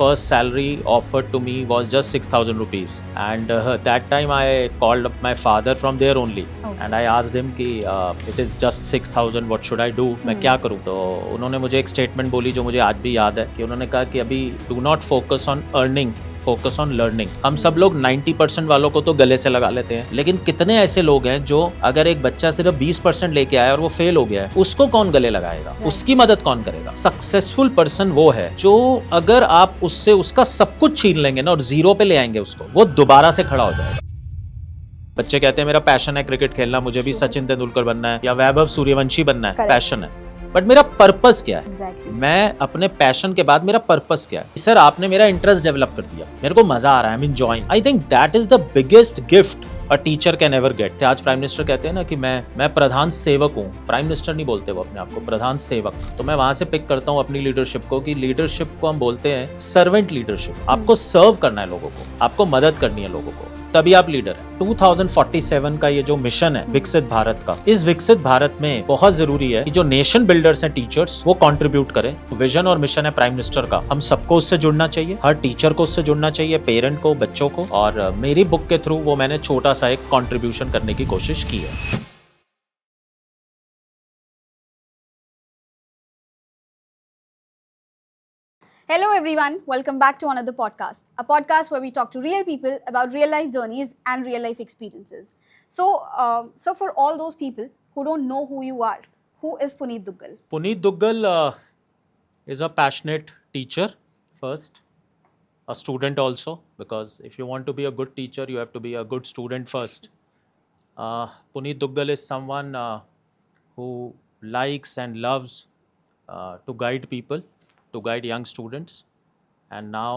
first salary offered to me was just 6,000 rupees. And that time I called up my father from there only. And I asked him कि it is just 6,000, what should I do? मैं क्या करूँ? तो उन्होंने मुझे एक statement बोली जो मुझे आज भी याद है कि उन्होंने कहा कि अभी do not focus on earning, focus on learning. हम सब लोग 90% वालों को तो गले से लगा लेते हैं, लेकिन कितने ऐसे लोग हैं जो अगर एक बच्चा सिर्फ 20% लेके आया और वो फेल हो गया है, उसको कौन गले लगाएगा? उसकी मदद कौन करेगा? सक्सेसफुल पर्सन वो है जो अगर आप उससे उसका सब कुछ छीन लेंगे ना और जीरो पे ले आएंगे उसको, वो दोबारा से खड़ा हो जाएगा। बच्चे कहते हैं मेरा पैशन है क्रिकेट खेलना, मुझे भी सचिन तेंदुलकर बनना है या वैभव सूर्यवंशी बनना है, पैशन है, बट मेरा पर्पस क्या है? मैं अपने पैशन के बाद मेरा पर्पस क्या है? सर आपने मेरा इंटरेस्ट डेवलप कर दिया, मेरे को मजा आ रहा है, I am enjoying. I think that is the biggest gift a teacher can ever gate. आज प्राइम मिनिस्टर कहते हैं ना कि मैं प्रधान सेवक हूँ, प्राइम मिनिस्टर नहीं बोलते वो अपने आप को, प्रधान सेवक। तो मैं वहां से पिक करता हूँ अपनी लीडरशिप को कि लीडरशिप को हम बोलते हैं सर्वेंट लीडरशिप। आपको सर्व करना है लोगों को, आपको मदद करनी है लोगों को, तभी आप लीडर हैं। 2047 का ये जो मिशन है विकसित भारत का, इस विकसित भारत में बहुत जरूरी है कि जो नेशन बिल्डर्स हैं टीचर्स, वो कंट्रीब्यूट करें। विजन और मिशन है प्राइम मिनिस्टर का, हम सबको उससे जुड़ना चाहिए, हर टीचर को उससे जुड़ना चाहिए, पेरेंट को, बच्चों को। और मेरी बुक के थ्रू वो मैंने छोटा सा एक कंट्रीब्यूशन करने की कोशिश की है। Hello, everyone. Welcome back to another podcast, a podcast where we talk to real people about real life journeys and real life experiences. So for all those people who don't know who you are, who is Puneet Duggal? Puneet Duggal is a passionate teacher first, a student also, because if you want to be a good teacher, you have to be a good student first. Puneet Duggal is someone who likes and loves to guide people, to guide young students, and now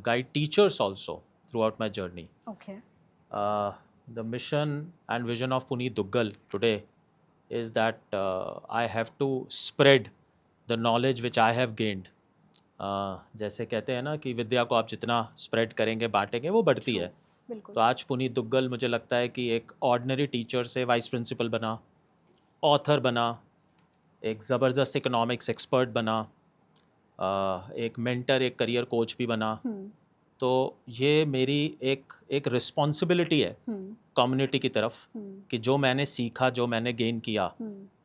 guide teachers also throughout my journey. Okay. The mission and vision of Puneet Duggal today is that I have to spread the knowledge which I have gained. जैसे कहते हैं ना कि विद्या को आप जितना spread करेंगे, बांटेंगे, वो बढ़ती है। तो आज पुनीत दुग्गल मुझे लगता है कि एक ऑर्डिनरी टीचर से वाइस प्रिंसिपल बना, ऑथर बना, एक ज़बरदस्त इकोनॉमिक्स एक्सपर्ट बना, एक मेंटर, एक करियर कोच भी बना। तो ये मेरी एक रिस्पॉन्सिबिलिटी है कम्युनिटी की तरफ कि जो मैंने सीखा, जो मैंने गेन किया,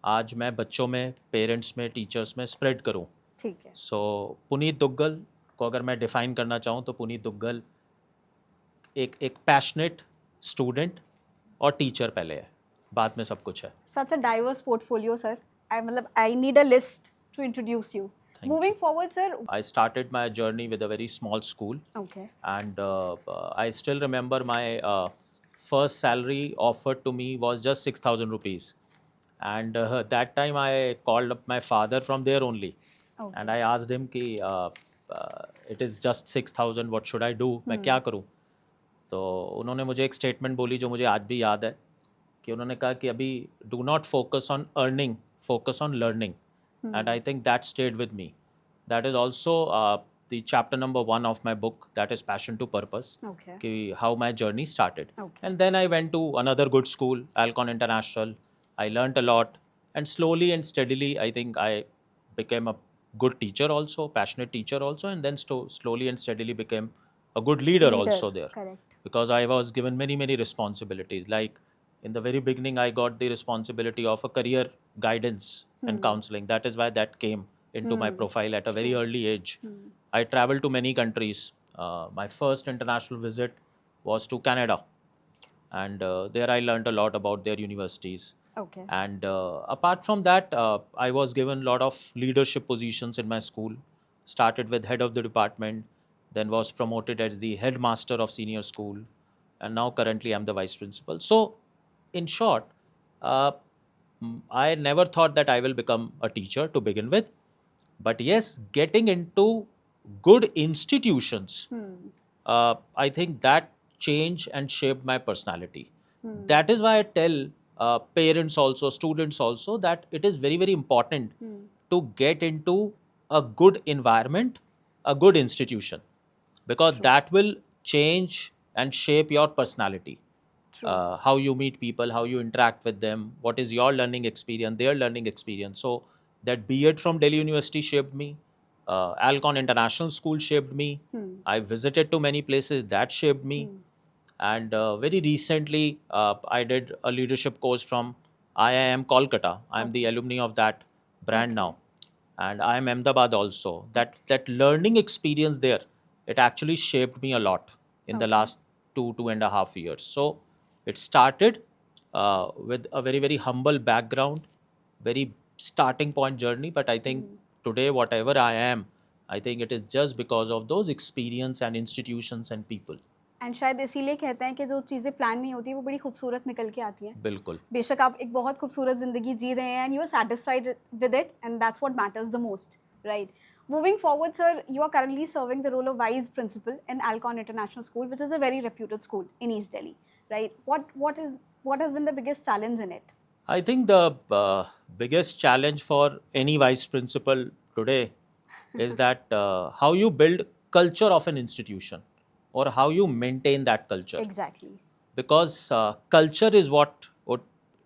आज मैं बच्चों में, पेरेंट्स में, टीचर्स में स्प्रेड करूं। ठीक है। सो पुनीत दुग्गल को अगर मैं डिफाइन करना चाहूँ तो पुनीत दुग्गल एक पैशनेट स्टूडेंट और टीचर पहले है, बाद में सब कुछ है। Such a diverse portfolio, sir. I need a list to introduce you. Moving forward, sir. I started my journey with a very small school. Okay. And I still remember my first salary offered to me was just 6,000 rupees. And that time I called up my father from there only. Okay. And I asked him कि it is just 6,000, what should I do? मैं क्या करूँ? तो उन्होंने मुझे एक statement बोली जो मुझे आज भी याद है कि उन्होंने कहा कि अभी do not focus on earning, focus on learning. And I think that stayed with me. That is also the chapter number 1 of my book, that is Passion to Purpose. Okay. कि how my journey started. Okay. And then I went to another good school, Alcon International. I learnt a lot, and slowly and steadily I think I became a good teacher also, passionate teacher also, and then slowly and steadily became a good leader also there. Correct. Because I was given many responsibilities. Like in the very beginning, I got the responsibility of a career guidance and counseling. That is why that came into my profile at a very early age. I traveled to many countries. My first international visit was to Canada, and there I learned a lot about their universities. Okay. And apart from that, I was given a lot of leadership positions in my school. Started with head of the department, then was promoted as the headmaster of senior school, and now currently I'm the vice principal. So, in short, I never thought that I will become a teacher to begin with. But yes, getting into good institutions, I think that changed and shaped my personality. That is why I tell parents also, students also, that it is very important to get into a good environment, a good institution, because that will change and shape your personality. How you meet people, how you interact with them, what is your learning experience, their learning experience. So that B.Ed from Delhi University shaped me. Alcon International School shaped me. I visited to many places that shaped me. And very recently, I did a leadership course from IIM Kolkata. I'm the alumni of that brand now. And IIM Ahmedabad also. That learning experience there, it actually shaped me a lot in the last 2.5 years. So it started with a very, very humble background, very starting point journey. But I think today, whatever I am, I think it is just because of those experience and institutions and people. And शायद इसीलिए कहते हैं कि जो चीज़ें plan नहीं होती वो बड़ी खूबसूरत निकल के आती हैं. बिल्कुल. बेशक आप एक बहुत खूबसूरत ज़िंदगी जी रहे हैं and you are satisfied with it and that's what matters the most, right? Moving forward, sir, you are currently serving the role of vice principal in Alcon International School, which is a very reputed school in East Delhi, right? What has been the biggest challenge in it? I think the biggest challenge for any vice principal today is that how you build culture of an institution or how you maintain that culture. Exactly. Because culture is what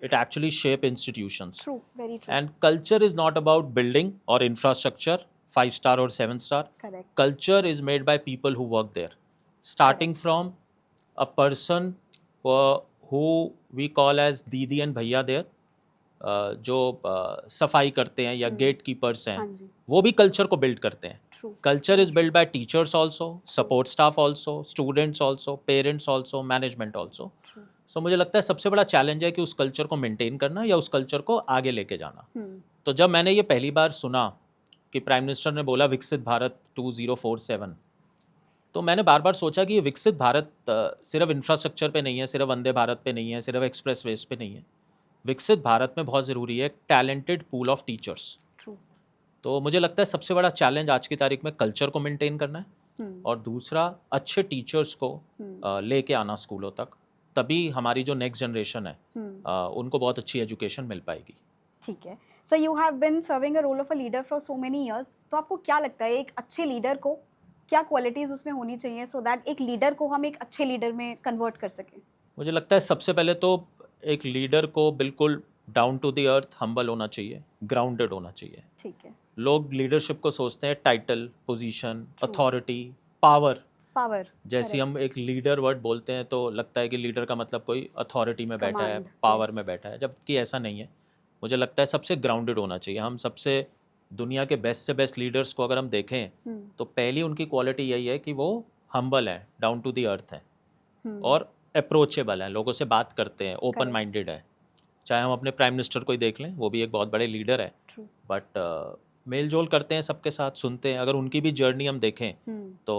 it actually shape institutions. True, very true. And culture is not about building or infrastructure, 5-star or 7-star. Correct. Culture is made by people who work there. Starting from a person who we call as Didi and Bhaiya there, जो सफाई करते हैं या gate keepers हैं, वो भी culture को build करते हैं. Culture is build by teachers also, support staff also, students also, parents also, management also. So मुझे लगता है सबसे बड़ा चैलेंज है कि उस कल्चर को मेंटेन करना या उस कल्चर को आगे लेके जाना. तो जब मैंने ये पहली बार सुना कि प्राइम मिनिस्टर ने बोला विकसित भारत 2047, तो मैंने बार बार सोचा कि ये विकसित भारत सिर्फ इंफ्रास्ट्रक्चर पे नहीं है, सिर्फ वंदे भारत पे नहीं है, सिर्फ एक्सप्रेस वेज पे नहीं है. विकसित भारत में बहुत ज़रूरी है टैलेंटेड पूल ऑफ टीचर्स. तो मुझे लगता है सबसे बड़ा चैलेंज आज की तारीख में कल्चर को मेंटेन करना है और दूसरा अच्छे टीचर्स को लेके आना स्कूलों तक. तभी हमारी जो नेक्स्ट जनरेशन है उनको बहुत अच्छी एजुकेशन मिल पाएगी. ठीक है sir, you have been serving a role of a leader for so many years. तो आपको क्या लगता है एक अच्छे लीडर को क्या क्वालिटीज़ उसमें होनी चाहिए सो दैट एक लीडर को हम एक अच्छे लीडर में कन्वर्ट कर सकें? मुझे लगता है सबसे पहले तो एक लीडर को बिल्कुल down to the earth humble होना चाहिए, ग्राउंडेड होना चाहिए. ठीक है. लोग लीडरशिप को सोचते हैं टाइटल, पोजीशन, अथॉरिटी, पावर. जैसे हम एक लीडर वर्ड बोलते हैं तो लगता है कि लीडर का मतलब कोई अथॉरिटी में बैठा है, पावर में बैठा है, जबकि ऐसा नहीं है. मुझे लगता है सबसे ग्राउंडेड होना चाहिए. हम सबसे दुनिया के बेस्ट से बेस्ट लीडर्स को अगर हम देखें तो पहली उनकी क्वालिटी यही है कि वो हम्बल है, डाउन टू द अर्थ है और अप्रोचेबल हैं, लोगों से बात करते हैं, ओपन माइंडेड है. चाहे हम अपने प्राइम मिनिस्टर को ही देख लें, वो भी एक बहुत बड़े लीडर है. बट मेल जोल करते हैं सबके साथ, सुनते हैं. अगर उनकी भी जर्नी हम देखें तो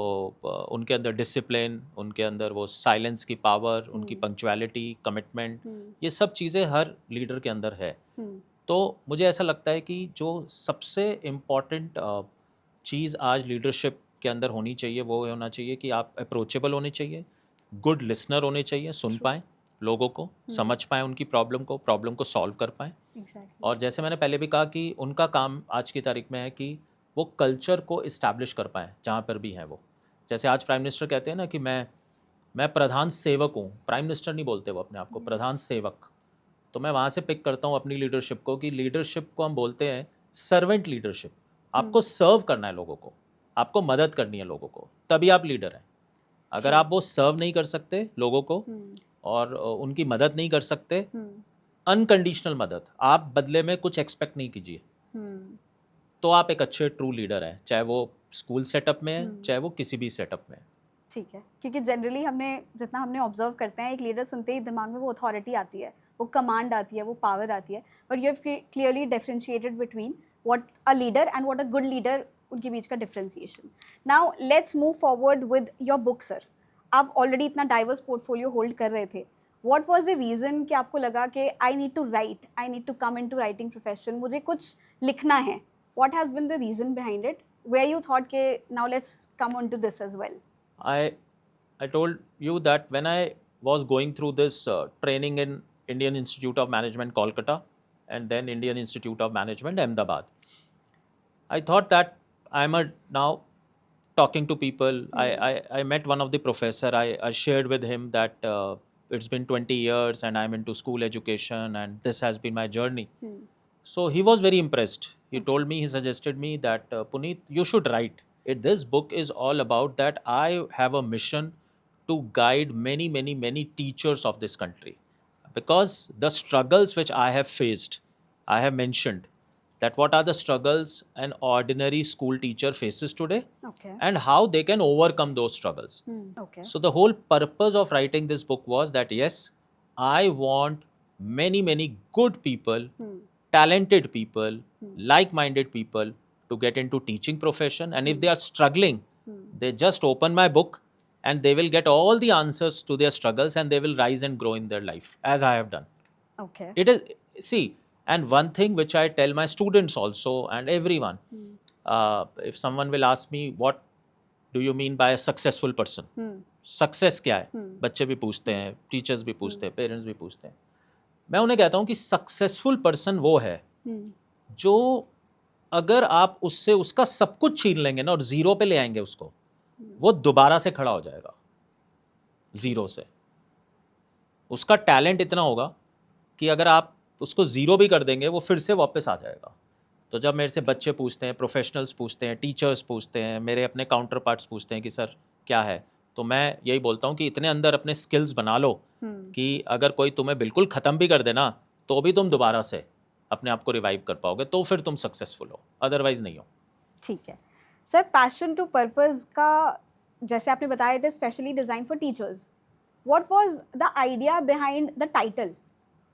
उनके अंदर डिसिप्लिन, उनके अंदर वो साइलेंस की पावर, उनकी पंक्चुअलिटी, कमिटमेंट, ये सब चीज़ें हर लीडर के अंदर है. तो मुझे ऐसा लगता है कि जो सबसे इम्पॉर्टेंट चीज़ आज लीडरशिप के अंदर होनी चाहिए वो होना चाहिए कि आप अप्रोचेबल होने चाहिए, गुड लिसनर होने चाहिए, सुन पाएँ लोगों को, समझ पाएँ उनकी प्रॉब्लम को सॉल्व कर पाएँ. और जैसे मैंने पहले भी कहा कि उनका काम आज की तारीख में है कि वो कल्चर को इस्टेब्लिश कर पाएँ जहाँ पर भी हैं वो. जैसे आज प्राइम मिनिस्टर कहते हैं ना कि मैं प्रधान सेवक हूँ, प्राइम मिनिस्टर नहीं बोलते वो अपने आप को, प्रधान सेवक. तो मैं वहाँ से पिक करता हूँ अपनी लीडरशिप को कि लीडरशिप को हम बोलते हैं सर्वेंट लीडरशिप. आपको सर्व करना है लोगों को, आपको मदद करनी है लोगों को, तभी आप लीडर हैं. अगर आप वो सर्व नहीं कर सकते लोगों को और उनकी मदद नहीं कर सकते, अनकंडीशनल मदद, आप बदले में कुछ एक्सपेक्ट नहीं कीजिए, तो आप एक अच्छे ट्रू लीडर हैं, चाहे वो स्कूल सेटअप में है, चाहे वो किसी भी सेटअप में है. ठीक है, क्योंकि जनरली जितना हमने ऑब्जर्व करते हैं, एक लीडर सुनते ही दिमाग में वो अथॉरिटी आती है, वो कमांड आती है, वो पावर आती है. But you have clearly differentiated between what a leader and what a good leader, उनके बीच का differentiation. Now let's move forward with your book sir. आप ऑलरेडी इतना डाइवर्स पोर्टफोलियो होल्ड कर रहे थे. व्हाट वाज द रीज़न कि आपको लगा कि I need to write, I need to come into writing profession, मुझे कुछ लिखना है? What has been the reason behind it, where you thought के now let's come on to this as well? I told you that when I was going through this training in Indian Institute of Management Kolkata and then Indian Institute of Management Ahmedabad, I thought that I'm now talking to people. I met one of the professor. I shared with him that it's been 20 years and I'm into school education and this has been my journey. So he was very impressed. He told me, he suggested me that Puneet, you should write. This book is all about that I have a mission to guide many, many, many teachers of this country, because the struggles which I have faced, I have mentioned that what are the struggles an ordinary school teacher faces today, Okay. and how they can overcome those struggles. Okay. So the whole purpose of writing this book was that yes, I want many, many good people, talented people, like-minded people to get into teaching profession, and if they are struggling, they just open my book and they will get all the answers to their struggles, and they will rise and grow in their life as I have done. Okay. It is, see, and one thing which I tell my students also and everyone, if someone will ask me, what do you mean by a successful person? Success क्या है, बच्चे भी पूछते हैं, teachers भी पूछते हैं, parents भी पूछते हैं. मैं उन्हें कहता हूँ कि सक्सेसफुल पर्सन वो है जो अगर आप उससे उसका सब कुछ छीन लेंगे ना और जीरो पे ले आएंगे उसको, वो दोबारा से खड़ा हो जाएगा जीरो से. उसका टैलेंट इतना होगा कि अगर आप उसको जीरो भी कर देंगे वो फिर से वापस आ जाएगा. तो जब मेरे से बच्चे पूछते हैं, प्रोफेशनल्स पूछते हैं, टीचर्स पूछते हैं, मेरे अपने काउंटर पार्ट्स पूछते हैं कि सर क्या है, तो मैं यही बोलता हूँ कि इतने अंदर अपने स्किल्स बना लो कि अगर कोई तुम्हें बिल्कुल ख़त्म भी कर देना तो भी तुम दोबारा से अपने आप को रिवाइव कर पाओगे, तो फिर तुम सक्सेसफुल हो, अदरवाइज नहीं हो. ठीक है सर. पैशन टू पर्पस का जैसे आपने बताया, it is specially design for teachers. What was the idea behind the title?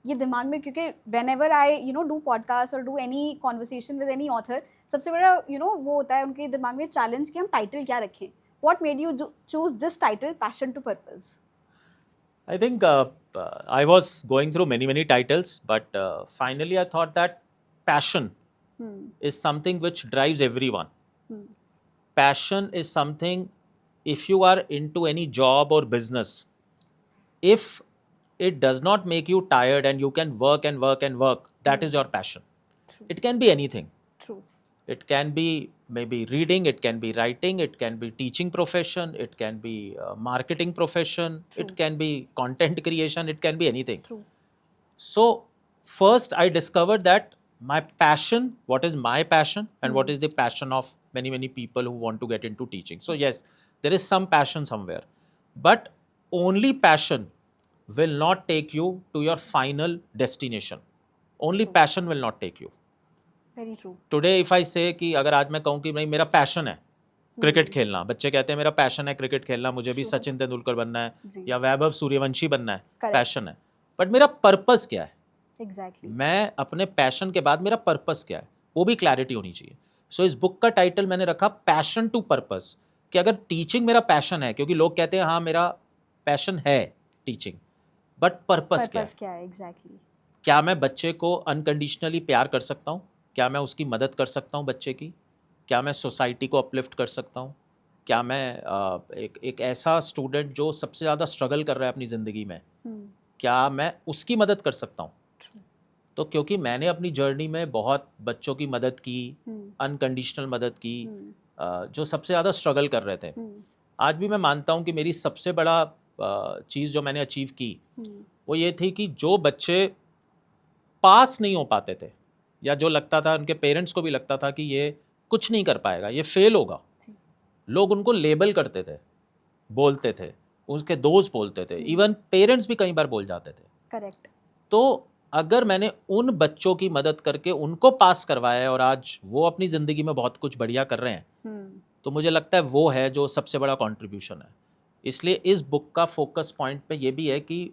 ये दिमाग में, क्योंकि whenever I do podcast और do any conversation with any author, सबसे बड़ा वो होता है उनके दिमाग में चैलेंज कि हम टाइटल क्या रखें. What made you choose this title, Passion to Purpose? I think I was going through many titles, but finally I thought that passion is something which drives everyone. Passion is something, if you are into any job or business, if it does not make you tired and you can work and work and work, that is your passion. True. It can be anything. True. It can be maybe reading, it can be writing, it can be teaching profession, it can be marketing profession, it can be content creation, it can be anything. True. So first I discovered that my passion, what is my passion and what is the passion of many people who want to get into teaching. So yes, there is some passion somewhere, but only passion will not take you to your final destination. Only passion will not take you. Very true. Today if I से कि अगर आज मैं कहूँ कि नहीं मेरा passion है क्रिकेट खेलना, बच्चे कहते हैं मेरा पैशन है क्रिकेट खेलना, मुझे भी सचिन तेंदुलकर बनना है या वैभव सूर्यवंशी बनना है, पैशन है, बट मेरा पर्पस क्या है? Exactly. मैं अपने पैशन के बाद मेरा पर्पस क्या है, वो भी क्लैरिटी होनी चाहिए. सो इस बुक का टाइटल मैंने रखा पैशन टू पर्पस, कि अगर टीचिंग मेरा पैशन है, क्योंकि लोग कहते हैं हाँ मेरा पैशन है टीचिंग, बट पर्पस क्या है? Exactly. क्या मैं बच्चे को अनकंडीशनली प्यार कर सकता हूँ? क्या मैं उसकी मदद कर सकता हूँ बच्चे की? क्या मैं सोसाइटी को अपलिफ्ट कर सकता हूँ? क्या मैं एक ऐसा स्टूडेंट जो सबसे ज़्यादा स्ट्रगल कर रहा है अपनी ज़िंदगी में, क्या मैं उसकी मदद कर सकता हूँ? तो क्योंकि मैंने अपनी जर्नी में बहुत बच्चों की मदद की, अनकंडीशनल मदद की, जो सबसे ज़्यादा स्ट्रगल कर रहे थे. आज भी मैं मानता हूँ कि मेरी सबसे बड़ा चीज़ जो मैंने अचीव की वो ये थी कि जो बच्चे पास नहीं हो पाते थे, या जो लगता था उनके पेरेंट्स को भी लगता था कि ये कुछ नहीं कर पाएगा, ये फेल होगा, लोग उनको लेबल करते थे, बोलते थे, उसके दोस्त बोलते थे, इवन पेरेंट्स भी कई बार बोल जाते थे. करेक्ट. तो अगर मैंने उन बच्चों की मदद करके उनको पास करवाया है और आज वो अपनी ज़िंदगी में बहुत कुछ बढ़िया कर रहे हैं, तो मुझे लगता है वो है जो सबसे बड़ा कंट्रीब्यूशन है. इसलिए इस बुक का फोकस पॉइंट पे ये भी है कि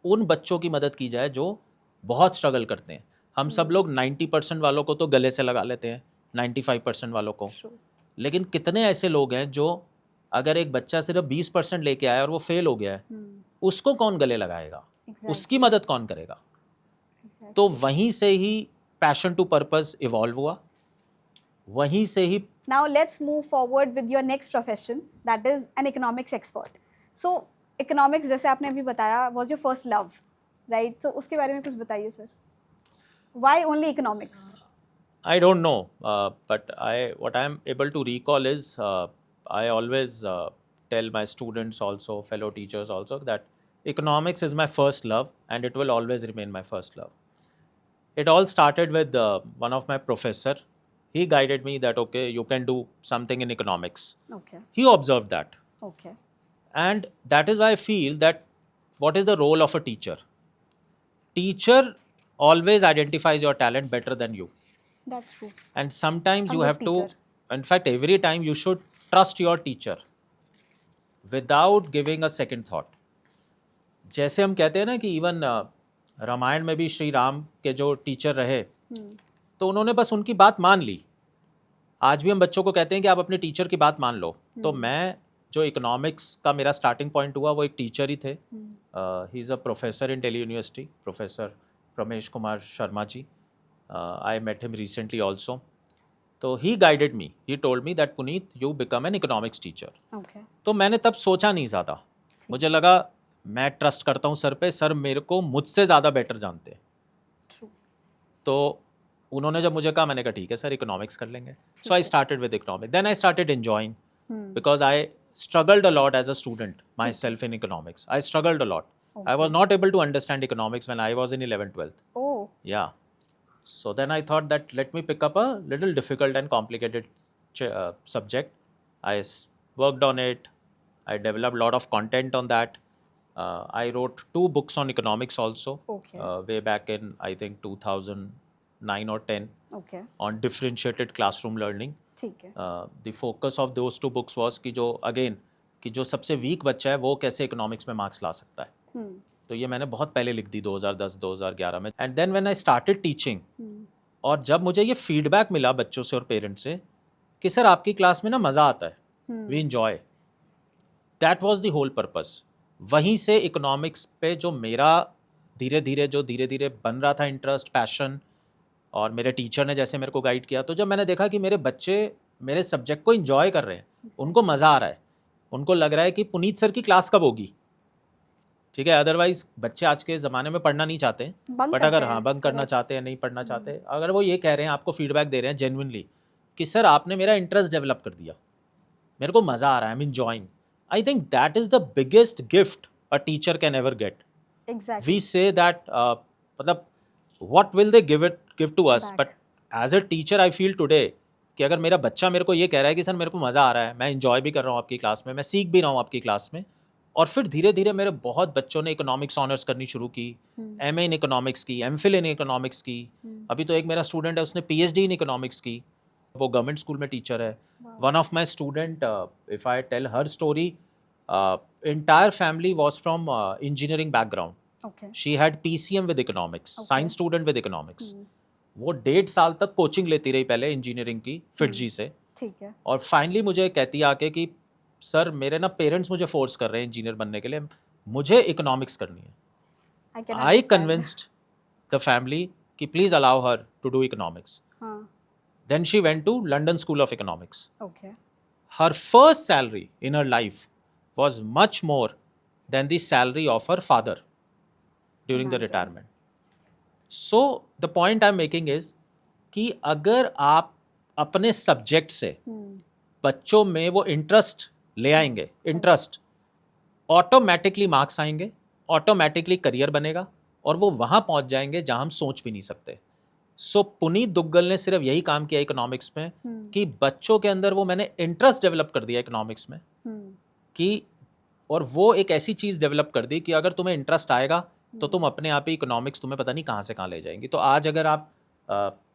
उन बच्चों की मदद की जाए जो बहुत स्ट्रगल करते हैं. हम सब लोग 90% वालों को तो गले से लगा लेते हैं, 95% वालों को, लेकिन कितने ऐसे लोग हैं जो अगर एक बच्चा सिर्फ 20% लेके आया और वो फेल हो गया है, उसको कौन गले लगाएगा? उसकी मदद कौन करेगा? तो वहीं से ही पैशन टू पर्पस इवॉल्व हुआ, वहीं से ही. Now let's move forward with your next profession, that is an economics expert. So economics जैसे आपने अभी बताया was your first love, right? So उसके बारे में कुछ बताइए sir. Why only economics? I don't know, but what I am able to recall is I always tell my students also, fellow teachers also, that economics is my first love and it will always remain my first love. It all started with one of my professor. he guided me that okay, you can do something in economics. Okay. He observed that. Okay. And that is why I feel that what is the role of a teacher? Teacher always identifies your talent better than you. That's true. And sometimes A you good have to, teacher. in fact, every time you should trust your teacher without giving a second thought. जैसे हम कहते हैं ना कि even Ramayan में भी श्री राम के जो टीचर रहे तो उन्होंने बस उनकी बात मान ली. आज भी हम बच्चों को कहते हैं कि आप अपने टीचर की बात मान लो. तो मैं जो इकोनॉमिक्स का मेरा स्टार्टिंग पॉइंट हुआ वो एक टीचर ही थे. He is a professor in Delhi University, professor Ramesh Kumar Sharma ji. I met him recently also. तो he guided me, he told me that Puneet you become an economics teacher. Okay. तो मैंने तब सोचा नहीं ज़्यादा. मुझे लगा मैं ट्रस्ट करता हूँ सर पे, सर मेरे को मुझसे ज़्यादा बेटर जानते हैं. True. तो उन्होंने जब मुझे कहा मैंने कहा ठीक है सर इकोनॉमिक्स कर लेंगे. So I started with economics. Then I started enjoying because I struggled a lot as a student myself in economics. I struggled a lot. I was not able to understand economics when I was in 11th 12th. Oh. Yeah. So then I thought that let me pick up a little difficult and complicated subject. I worked on it. I developed a lot of content on that. I wrote 2 books on economics also. Okay. Way back in I think 2009 or 10 Okay. on differentiated classroom learning. ठीक है. The focus of those 2 books was कि जो again कि जो सबसे week बच्चा है वो कैसे इकोनॉमिक्स में मार्क्स ला सकता है. तो ये मैंने बहुत पहले लिख दी 2010 2011 में. And then when I started teaching और जब मुझे ये फीडबैक मिला बच्चों से और पेरेंट्स से कि सर आपकी क्लास में ना मज़ा आता है, we enjoy, that was the whole purpose. वहीं से इकोनॉमिक्स पे जो मेरा धीरे धीरे बन रहा था इंटरेस्ट, पैशन, और मेरे टीचर ने जैसे मेरे को गाइड किया, तो जब मैंने देखा कि मेरे बच्चे मेरे सब्जेक्ट को एंजॉय कर रहे हैं, उनको मज़ा आ रहा है, उनको लग रहा है कि पुनीत सर की क्लास कब होगी. ठीक है, अदरवाइज बच्चे आज के ज़माने में पढ़ना नहीं चाहते, बट अगर हाँ बंक करना चाहते हैं, नहीं पढ़ना चाहते, अगर वो ये कह रहे हैं, आपको फीडबैक दे रहे हैं जेन्युइनली कि सर आपने मेरा इंटरेस्ट डेवलप कर दिया, मेरे को मज़ा आ रहा है, I am enjoying, I think that is the biggest gift a teacher can ever get. Exactly. We say that मतलब what will they give to us, but as a teacher I feel today कि अगर मेरा बच्चा मेरे को ये कह रहा है कि सर मेरे को मज़ा आ रहा है, मैं enjoy भी कर रहा हूँ आपकी क्लास में, मैं सीख भी रहा हूँ आपकी क्लास में, और फिर धीरे धीरे मेरे बहुत बच्चों ने इकोनॉमिक्स ऑनर्स करनी शुरू की, MA इन इकोनॉमिक्स की, MPhil इन इकोनॉमिक्स की. अभी तो एक मेरा स्टूडेंट है उसने PhD इन इकोनॉमिक्स की, वो गवर्नमेंट स्कूल में टीचर है. One of my student, if I tell her story, entire family was from engineering background. Okay. She had PCM with economics, Okay. Science student with economics. वो 1.5 साल तक coaching लेती रही पहले इंजीनियरिंग की फिटजी से, ठीक है. और फाइनली मुझे कहती आके कि सर मेरे ना पेरेंट्स मुझे फोर्स कर रहे हैं इंजीनियर बनने के लिए, मुझे इकोनॉमिक्स करनी है. I can I understand. Convinced the family कि please allow her to do economics. हाँ. Then she went to London School of Economics. Okay. Her first salary in her life was much more than the salary of her father during the Imagine. retirement. So the point I'm making is कि अगर आप अपने subject से बच्चों में वो interest ले आएंगे, इंटरेस्ट, ऑटोमेटिकली मार्क्स आएंगे, ऑटोमेटिकली करियर बनेगा, और वो वहाँ पहुँच जाएंगे जहाँ हम सोच भी नहीं सकते. सो पुनीत दुग्गल ने सिर्फ यही काम किया इकोनॉमिक्स में कि बच्चों के अंदर वो मैंने इंटरेस्ट डेवलप कर दिया इकोनॉमिक्स में कि, और वो एक ऐसी चीज़ डेवलप कर दी कि अगर तुम्हें इंटरेस्ट आएगा तो तुम अपने आप ही इकोनॉमिक्स तुम्हें पता नहीं कहाँ से कहाँ ले जाएंगी. तो आज अगर आप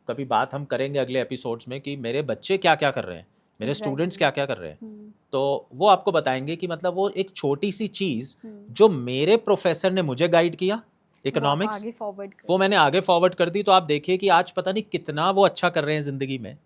कभी बात हम करेंगे अगले एपिसोड्स में कि मेरे बच्चे क्या क्या कर रहे हैं, मेरे स्टूडेंट्स क्या क्या कर रहे हैं, तो वो आपको बताएंगे कि मतलब वो एक छोटी सी चीज़ जो मेरे प्रोफेसर ने मुझे गाइड किया इकोनॉमिक्स, आगे फॉरवर्ड वो मैंने आगे फॉरवर्ड कर दी. तो आप देखिए कि आज पता नहीं कितना वो अच्छा कर रहे हैं ज़िंदगी में,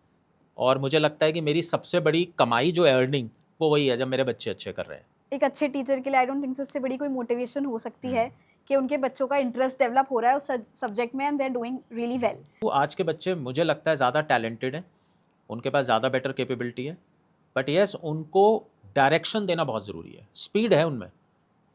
और मुझे लगता है कि मेरी सबसे बड़ी कमाई जो अर्निंग वो वही है जब मेरे बच्चे अच्छे कर रहे हैं. एक अच्छे टीचर के लिए आई डोंट थिंक उससे बड़ी कोई मोटिवेशन हो सकती है कि उनके बच्चों का इंटरेस्ट डेवलप हो रहा है उस सब्जेक्ट में and they are doing really well. तो आज के बच्चे मुझे लगता है ज़्यादा टैलेंटेड हैं, उनके पास ज़्यादा बेटर कैपेबिलिटी है, बट यस उनको डायरेक्शन देना बहुत ज़रूरी है. स्पीड है उनमें,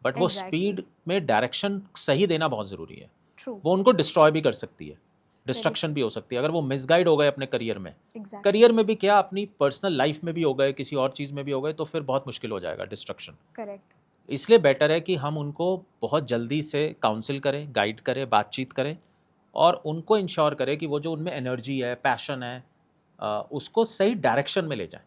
बट वो Exactly. स्पीड में डायरेक्शन सही देना बहुत ज़रूरी है. ट्रू. वो उनको डिस्ट्रॉय भी कर सकती है, डिस्ट्रक्शन भी हो सकती है अगर वो मिसगाइड हो गए अपने करियर में. एग्जैक्टली. करियर में भी क्या, अपनी पर्सनल लाइफ में भी हो गए, किसी और चीज़ में भी हो गए, तो फिर बहुत मुश्किल हो जाएगा डिस्ट्रक्शन. करेक्ट. इसलिए बेटर है कि हम उनको बहुत जल्दी से काउंसिल करें, गाइड करें, बातचीत करें, और उनको इंश्योर करें कि वो जो उनमें एनर्जी है, पैशन है, उसको सही डायरेक्शन में ले जाएं।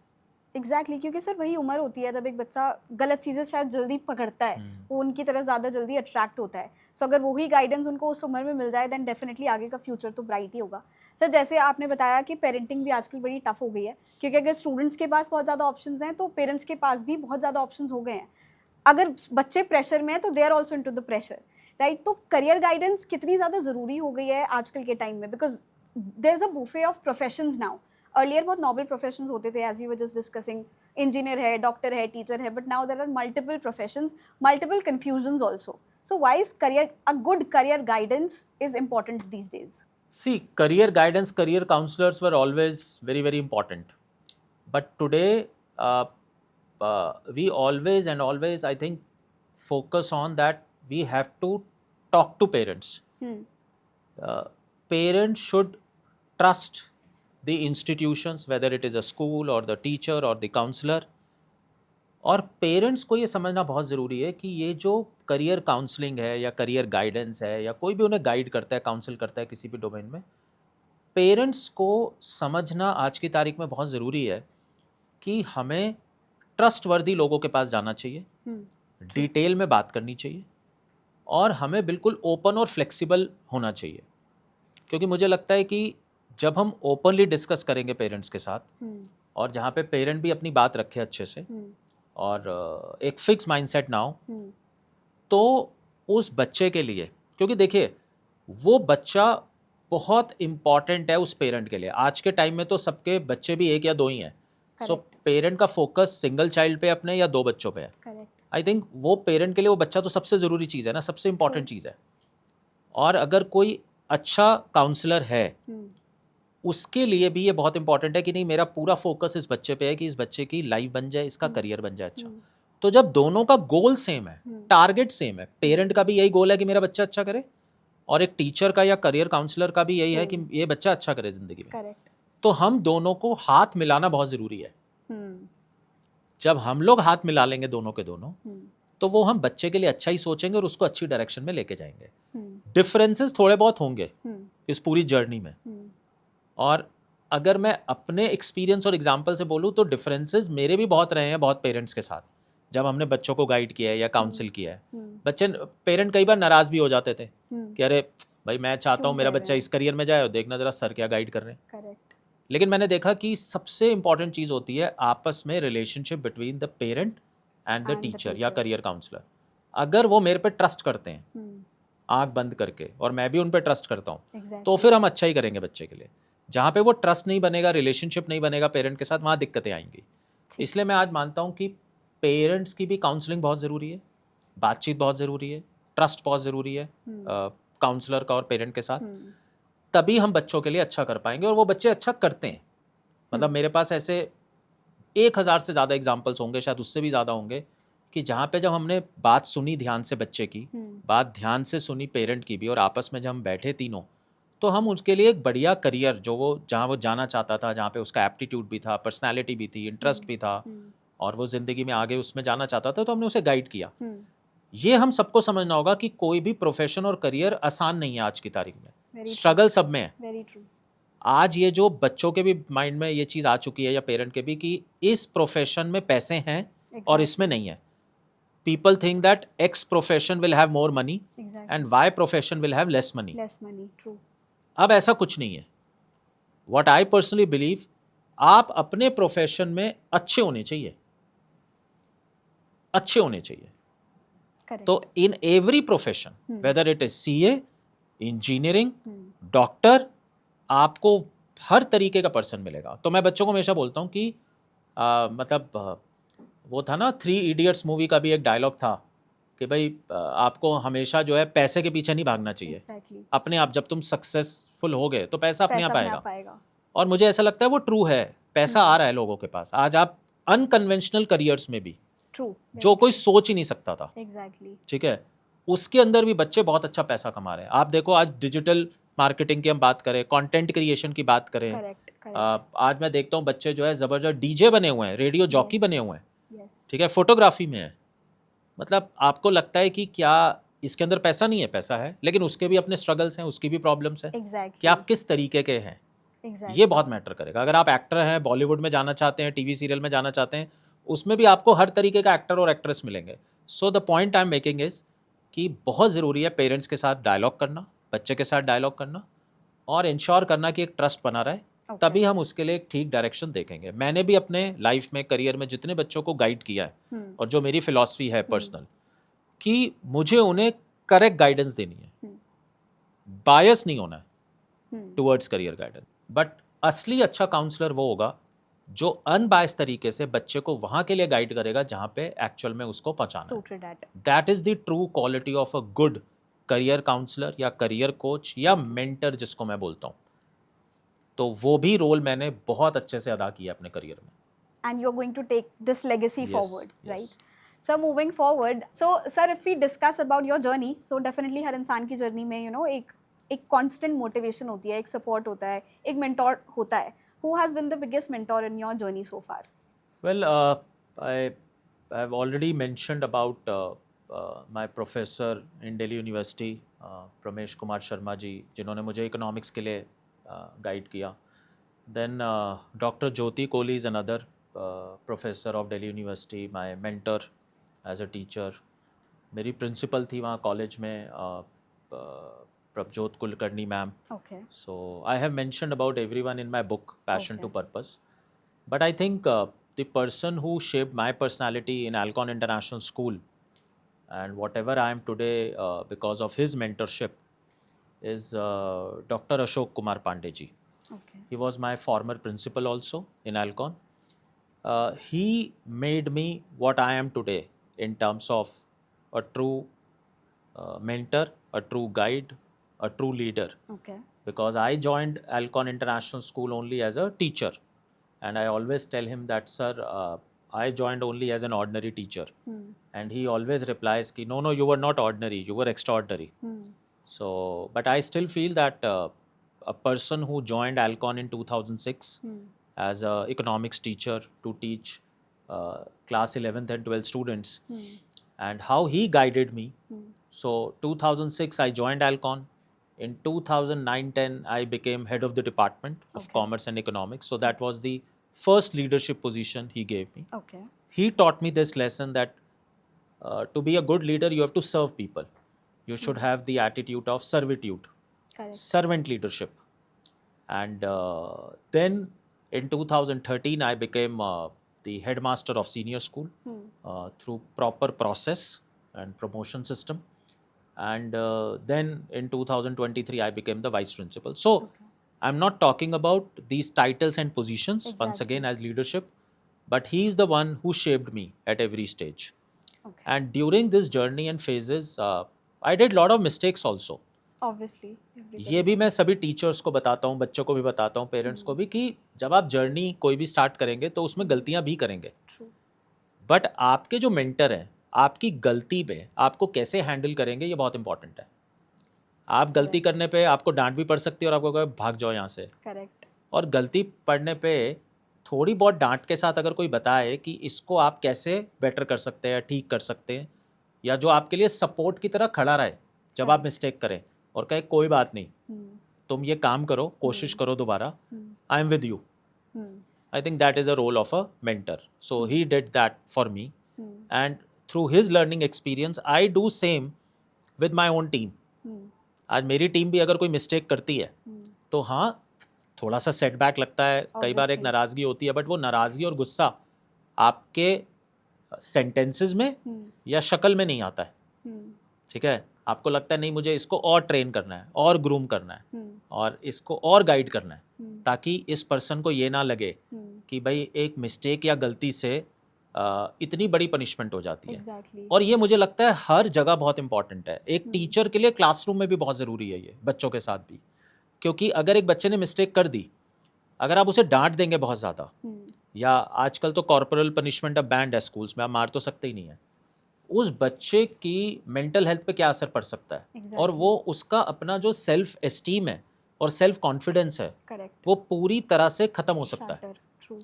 एग्जैक्टली क्योंकि सर वही उम्र होती है जब एक बच्चा गलत चीज़ें शायद जल्दी पकड़ता है, वो उनकी तरफ ज़्यादा जल्दी अट्रैक्ट होता है। सो अगर वही गाइडेंस उनको उस उम्र में मिल जाए देन डेफिनेटली आगे का फ्यूचर तो ब्राइट ही होगा। सर जैसे आपने बताया कि पेरेंटिंग भी आजकल बड़ी टफ हो गई है, क्योंकि अगर स्टूडेंट्स के पास बहुत ज़्यादा ऑप्शंस हैं तो पेरेंट्स के पास भी बहुत ज़्यादा ऑप्शंस हो गए हैं। अगर बच्चे प्रेशर में हैं तो they are also into the pressure, right? तो करियर गाइडेंस कितनी ज़्यादा ज़रूरी हो गई है आजकल के टाइम में, because there is a buffet of professions now. Earlier बहुत नॉबल प्रोफेशंस होते थे, as we were just discussing, engineer है, डॉक्टर है, टीचर है, but now there are multiple professions, multiple confusions also. So why is career, a good career guidance is important these days? See, career guidance, career counselors were always very, very important. But today, we always and always, I think, focus on that we have to talk to parents. Parents should trust the institutions, whether it is a school or the teacher or the counselor. और parents को ये समझना बहुत ज़रूरी है कि ये जो करियर काउंसलिंग है या करियर गाइडेंस है या कोई भी उन्हें गाइड करता है, काउंसिल करता है किसी भी डोमेन में, पेरेंट्स को समझना आज की तारीख में बहुत ज़रूरी है कि हमें ट्रस्टवर्दी लोगों के पास जाना चाहिए, डिटेल में बात करनी चाहिए और हमें बिल्कुल ओपन और फ्लेक्सिबल होना चाहिए। क्योंकि मुझे लगता है कि जब हम ओपनली डिस्कस करेंगे पेरेंट्स के साथ और जहाँ पे पेरेंट भी अपनी बात रखे अच्छे से और एक फिक्स माइंडसेट ना हो, तो उस बच्चे के लिए, क्योंकि देखिए वो बच्चा बहुत इम्पॉर्टेंट है उस पेरेंट के लिए। आज के टाइम में तो सबके बच्चे भी एक या दो ही हैं, सो पेरेंट का फोकस सिंगल चाइल्ड पे अपने या दो बच्चों पे है। आई थिंक वो पेरेंट के लिए वो बच्चा तो सबसे ज़रूरी चीज़ है ना, सबसे इम्पॉर्टेंट चीज़ है। और अगर कोई अच्छा काउंसलर है उसके लिए भी ये बहुत इंपॉर्टेंट है कि नहीं, मेरा पूरा फोकस इस बच्चे पे है कि इस बच्चे की लाइफ बन जाए, इसका करियर बन जाए अच्छा। तो जब दोनों का गोल सेम है, टारगेट सेम है, पेरेंट का भी यही गोल है कि मेरा बच्चा अच्छा करे और एक टीचर का या करियर काउंसलर का भी यही है कि ये बच्चा अच्छा करे ज़िंदगी में, तो हम दोनों को हाथ मिलाना बहुत ज़रूरी है। जब हम लोग हाथ मिला लेंगे दोनों के दोनों, तो वो हम बच्चे के लिए अच्छा ही सोचेंगे और उसको अच्छी डायरेक्शन में लेके जाएंगे। डिफरेंसेस थोड़े बहुत होंगे इस पूरी जर्नी में, और अगर मैं अपने एक्सपीरियंस और एग्जाम्पल से बोलूँ तो डिफरेंसेस मेरे भी बहुत रहे हैं बहुत पेरेंट्स के साथ, जब हमने बच्चों को गाइड किया है या काउंसिल किया है। बच्चे पेरेंट कई बार नाराज़ भी हो जाते थे कि अरे भाई मैं चाहता हूँ मेरा बच्चा इस करियर में जाए और देखना जरा सर क्या गाइड कर रहे हैं। लेकिन मैंने देखा कि सबसे इंपॉर्टेंट चीज़ होती है आपस में relationship between the parent and the teacher या करियर काउंसलर। अगर वो मेरे पे ट्रस्ट करते हैं आंख बंद करके और मैं भी उन पे ट्रस्ट करता हूँ, तो फिर हम अच्छा ही करेंगे बच्चे के लिए। जहाँ पे वो ट्रस्ट नहीं बनेगा, रिलेशनशिप नहीं बनेगा पेरेंट के साथ, वहाँ दिक्कतें आएंगी। इसलिए मैं आज मानता हूँ कि पेरेंट्स की भी काउंसलिंग बहुत ज़रूरी है, बातचीत बहुत ज़रूरी है, ट्रस्ट बहुत ज़रूरी है काउंसलर का और पेरेंट के साथ, तभी हम बच्चों के लिए अच्छा कर पाएंगे और वो बच्चे अच्छा करते हैं। मतलब मेरे पास ऐसे 1000 से ज़्यादा एग्जाम्पल्स होंगे, शायद उससे भी ज़्यादा होंगे, कि जहाँ पे जब हमने बात सुनी ध्यान से बच्चे की, बात ध्यान से सुनी पेरेंट की भी, और आपस में जब हम बैठे तीनों, तो हम उसके लिए एक बढ़िया करियर जो वो जहाँ वो जाना चाहता था, जहाँ पे उसका एप्टीट्यूड भी था, पर्सनैलिटी भी थी, इंटरेस्ट भी था और वो ज़िंदगी में आगे उसमें जाना चाहता था, तो हमने उसे गाइड किया। ये हम सबको समझना होगा कि कोई भी प्रोफेशन और करियर आसान नहीं है आज की तारीख में, स्ट्रगल सब में है। आज ये जो बच्चों के भी माइंड में ये चीज़ आ चुकी है या पेरेंट के भी, कि इस प्रोफेशन में पैसे हैं और इसमें नहीं है। People think that X profession will have more money and Y profession will have less money. True. अब ऐसा कुछ नहीं है। What I personally believe, आप अपने प्रोफेशन में अच्छे होने चाहिए, अच्छे होने चाहिए। Correct. तो in every profession, whether it is CA, engineering, doctor, आपको हर तरीके का पर्सन मिलेगा। तो मैं बच्चों को हमेशा बोलता हूँ कि मतलब वो था ना 3 इडियट्स मूवी का भी एक डायलॉग था कि भाई आपको हमेशा जो है पैसे के पीछे नहीं भागना चाहिए। अपने आप जब तुम सक्सेसफुल हो गए तो पैसा अपने आप आएगा। और मुझे ऐसा लगता है वो ट्रू है, पैसा आ रहा है लोगों के पास। आज आप अनकन्वेंशनल करियर्स में भी, जो कोई सोच ही नहीं सकता था, ठीक है, उसके अंदर भी बच्चे बहुत अच्छा पैसा कमा रहे हैं। आप देखो आज डिजिटल मार्केटिंग की हम बात करें, कंटेंट क्रिएशन की बात करें, आज मैं देखता हूँ बच्चे जो है ज़बरदस्त डीजे बने हुए हैं, रेडियो जॉकी बने हुए हैं, ठीक है, फोटोग्राफी में है। मतलब आपको लगता है कि क्या इसके अंदर पैसा नहीं है? पैसा है, लेकिन उसके भी अपने स्ट्रगल्स हैं, उसकी भी प्रॉब्लम्स हैं कि आप किस तरीके के हैं। Exactly. ये बहुत मैटर करेगा. अगर आप एक्टर हैं, बॉलीवुड में जाना चाहते हैं, टीवी सीरियल में जाना चाहते हैं, उसमें भी आपको हर तरीके का एक्टर और एक्ट्रेस मिलेंगे. So the point I am making is कि बहुत ज़रूरी है पेरेंट्स के साथ डायलॉग करना, बच्चे के साथ डायलॉग करना और इंश्योर करना कि एक ट्रस्ट बना रहे. Okay. तभी हम उसके लिए एक ठीक डायरेक्शन देखेंगे. मैंने भी अपने लाइफ में, करियर में जितने बच्चों को गाइड किया है और जो मेरी फिलॉसफी है पर्सनल, कि मुझे उन्हें करेक्ट गाइडेंस देनी है, बायस नहीं होना है टुवर्ड्स करियर गाइडेंस. बट असली अच्छा काउंसलर वो होगा जो अनबायस तरीके से बच्चे को वहां के लिए गाइड करेगा जहां पे एक्चुअल में उसको पहुंचाना है. Suited at. That is the true quality of a good career counsellor या करियर कोच या मेंटर जिसको मैं बोलता हूँ. तो वो भी रोल मैंने बहुत अच्छे से अदा किया अपने करियर में. And you're going to take this legacy Yes, forward, yes. right? So moving forward, so sir, if we discuss about your journey, so definitely हर इंसान की जर्नी में एक constant motivation होती है, एक support होता है, एक mentor होता है. Who has been the biggest mentor in your journey so far? Well, I've already mentioned about my professor in Delhi University, Pramesh Kumar Sharma ji, जिन्होंने मुझे economics के लिए गाइड किया. Then Dr. Jyoti Kohli is another professor of Delhi University, my mentor as a teacher. मेरी principal थी वहाँ college में, Prabhjot Kulkarni ma'am. Okay. So I have mentioned about everyone in my book, Passion to Okay. Purpose. But I think the person who shaped my personality in Alcon International School and whatever I am today because of his mentorship is Dr. Ashok Kumar Pandey ji. Okay. He was my former principal also in Alcon. He made me what I am today in terms of a true mentor, a true guide, a true leader. Okay. Because I joined Alcon International School only as a teacher. And I always tell him that, sir, I joined only as an ordinary teacher. And he always replies, ki, no, you were not ordinary, you were extraordinary. So, but I still feel that a person who joined Alcon in 2006 as an economics teacher to teach class 11th and 12th students, and how he guided me. So 2006 I joined Alcon. In 2009-10 I became head of the department of commerce and economics. So that was the first leadership position he gave me. Okay. He taught me this lesson that to be a good leader you have to serve people. You should have the attitude of servitude. Correct. Servant leadership. And then in 2013 I became the headmaster of senior school through proper process and promotion system. And then in 2023 I became the vice principal. So I'm not talking about these titles and positions once Exactly. again as leadership, but he is the one who shaped me at every stage. Okay. And during this journey and phases I did lot of mistakes also. Obviously. everybody. ये भी मैं सभी teachers को बताता हूँ, बच्चों को भी बताता हूँ, पेरेंट्स को भी, कि जब आप जर्नी कोई भी स्टार्ट करेंगे तो उसमें गलतियाँ भी करेंगे. True. बट आपके जो मेंटर हैं आपकी गलती पे आपको कैसे हैंडल करेंगे ये बहुत इंपॉर्टेंट है. आप गलती करने पे आपको डांट भी पड़ सकती है और आपको कहे भाग जाओ यहाँ से. Correct. और गलती पड़ने पे थोड़ी बहुत डांट के साथ अगर कोई बताए कि इसको आप कैसे बेटर कर सकते हैं, ठीक कर सकते हैं, या जो आपके लिए सपोर्ट की तरह खड़ा रहे जब आप मिस्टेक करें और कहे कोई बात नहीं, तुम ये काम करो, कोशिश करो दोबारा, I am with you. I think that is a role of a mentor. So he did that for me. And through his learning experience, I do same with my own team. आज मेरी team भी अगर कोई mistake करती है तो हाँ थोड़ा सा सेटबैक लगता है, कई बार एक Obviously. नाराज़गी होती है, बट वो नाराज़गी और गुस्सा आपके सेंटेंसेस में या शक्ल में नहीं आता है. ठीक है, आपको लगता है नहीं मुझे इसको और ट्रेन करना है और ग्रूम करना है और इसको और गाइड करना है, ताकि इस पर्सन को ये ना लगे कि भाई एक मिस्टेक या गलती से इतनी बड़ी पनिशमेंट हो जाती है. Exactly. और ये मुझे लगता है हर जगह बहुत इंपॉर्टेंट है. एक टीचर के लिए क्लासरूम में भी बहुत ज़रूरी है ये, बच्चों के साथ भी. क्योंकि अगर एक बच्चे ने मिस्टेक कर दी, अगर आप उसे डांट देंगे बहुत ज़्यादा, या आजकल तो कॉर्पोरल पनिशमेंट अब बैंड है स्कूल्स में, आप मार तो सकते ही नहीं है, उस बच्चे की मेंटल हेल्थ पे क्या असर पड़ सकता है. Exactly. और वो उसका अपना जो सेल्फ एस्टीम है और सेल्फ कॉन्फिडेंस है Correct. वो पूरी तरह से ख़त्म हो सकता है. Shatter. True.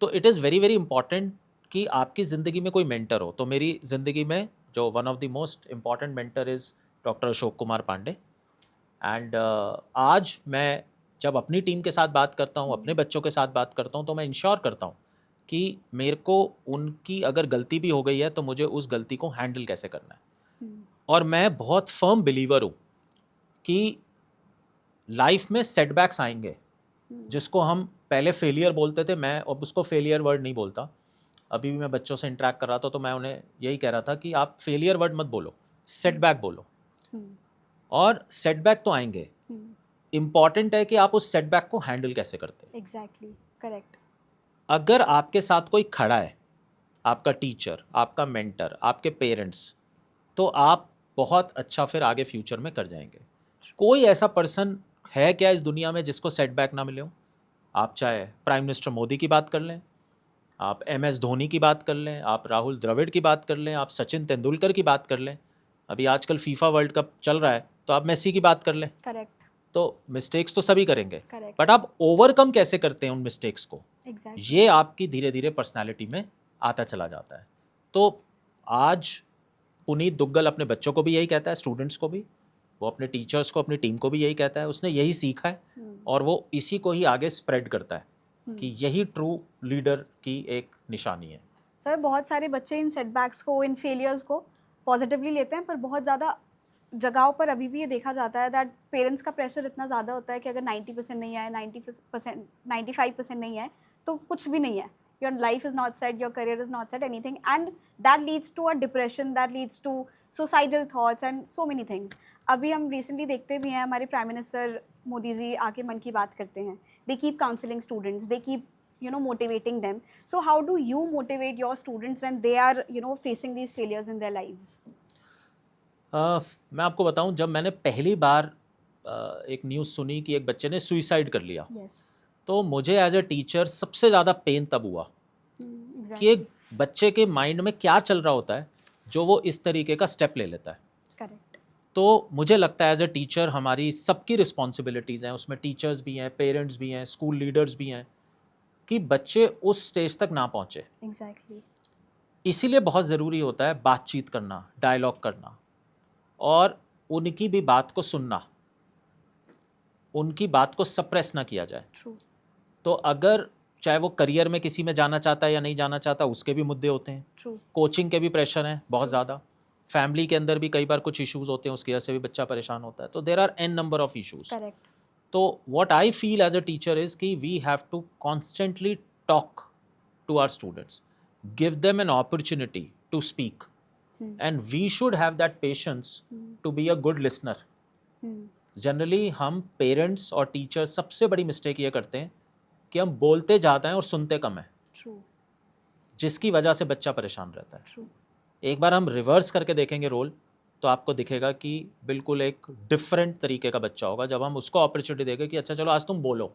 तो it is very very important कि आपकी ज़िंदगी में कोई मेंटर हो. तो मेरी ज़िंदगी में जो one of the most important mentor is doctor Ashok Kumar Pandey. And आज मैं जब अपनी टीम के साथ बात करता हूँ, अपने बच्चों के साथ बात करता हूँ, तो मैं इंश्योर करता हूँ कि मेरे को उनकी अगर गलती भी हो गई है तो मुझे उस गलती को हैंडल कैसे करना है। और मैं बहुत फर्म बिलीवर हूँ कि लाइफ में सेटबैक्स आएंगे, जिसको हम पहले फेलियर बोलते थे, मैं अब उसको फेलियर वर्ड नहीं बोलता। अभी भी मैं बच्चों से इंटरेक्ट कर रहा था तो मैं उन्हें यही कह रहा था कि आप फेलियर वर्ड मत बोलो, सेटबैक बोलो। और सेटबैक तो आएंगे, इंपॉर्टेंट है कि आप उस सेटबैक को हैंडल कैसे करते हैं। Exactly, correct. अगर आपके साथ कोई खड़ा है, आपका टीचर, आपका मेंटर, आपके पेरेंट्स, तो आप बहुत अच्छा फिर आगे फ्यूचर में कर जाएंगे। कोई ऐसा पर्सन है क्या इस दुनिया में जिसको सेटबैक ना मिले हो? आप चाहे प्राइम मिनिस्टर मोदी की बात कर लें, आप MS धोनी की बात कर लें, आप राहुल द्रविड़ की बात कर लें, आप सचिन तेंदुलकर की बात कर लें, अभी आजकल फीफा वर्ल्ड कप चल रहा है तो आप मेसी की बात कर लें। करेक्ट, तो मिस्टेक्स तो सभी करेंगे, करेक्ट, बट आप ओवरकम कैसे करते हैं उन मिस्टेक्स को, एग्जैक्टली। ये आपकी धीरे धीरे पर्सनालिटी में आता चला जाता है। तो आज पुनीत दुग्गल अपने बच्चों को भी यही कहता है, स्टूडेंट्स को भी, वो अपने टीचर्स को, अपनी टीम को भी यही कहता है। उसने यही सीखा है और वो इसी को ही आगे स्प्रेड करता है कि यही ट्रू लीडर की एक निशानी है। सर, बहुत सारे बच्चे इन सेटबैक्स को, इन फेलियर्स को पॉजिटिवली लेते हैं, पर बहुत ज़्यादा जगहों पर अभी भी ये देखा जाता है दैट पेरेंट्स का प्रेशर इतना ज़्यादा होता है कि अगर 90% नहीं आए, 90%, 95% नहीं आए तो कुछ भी नहीं है। Your life is not set, your career is not set, anything, and that leads to a depression, that leads to suicidal thoughts and so many things. अभी हम रिसेंटली देखते भी हैं, हमारे प्राइम मिनिस्टर मोदी जी आके मन की बात करते हैं, they keep counselling students, they keep motivating them. So how do you motivate your students when they are facing these failures in their lives? मैं आपको बताऊं, जब मैंने पहली बार एक न्यूज़ सुनी कि एक बच्चे ने सुइसाइड कर लिया, Yes. तो मुझे एज अ टीचर सबसे ज़्यादा पेन तब हुआ कि एक बच्चे के माइंड में क्या चल रहा होता है जो वो इस तरीके का स्टेप ले लेता है। Correct. तो मुझे लगता है एज अ टीचर हमारी सबकी रिस्पॉन्सिबिलिटीज़ हैं, उसमें टीचर्स भी हैं, पेरेंट्स भी हैं, स्कूल लीडर्स भी हैं, कि बच्चे उस स्टेज तक ना पहुँचे। Exactly. इसीलिए बहुत ज़रूरी होता है बातचीत करना, डायलॉग करना, और उनकी भी बात को सुनना, उनकी बात को सप्रेस ना किया जाए। True. तो अगर चाहे वो करियर में किसी में जाना चाहता है या नहीं जाना चाहता, उसके भी मुद्दे होते हैं, True. कोचिंग के भी प्रेशर हैं बहुत ज़्यादा, फैमिली के अंदर भी कई बार कुछ इश्यूज होते हैं, उसकी वजह से भी बच्चा परेशान होता है। तो there are n number of issues. Correct. तो what I feel as a teacher is कि we have to constantly talk to our students, give them an opportunity to speak, and we should have that patience to be a good listener. Generally हम parents और teachers सबसे बड़ी mistake ये करते हैं कि हम बोलते ज़्यादा हैं और सुनते कम हैं, True. जिसकी वजह से बच्चा परेशान रहता है। True. एक बार हम रिवर्स करके देखेंगे रोल, तो आपको दिखेगा कि बिल्कुल एक डिफरेंट तरीके का बच्चा होगा जब हम उसको अपॉर्चुनिटी देंगे कि अच्छा चलो आज तुम बोलो,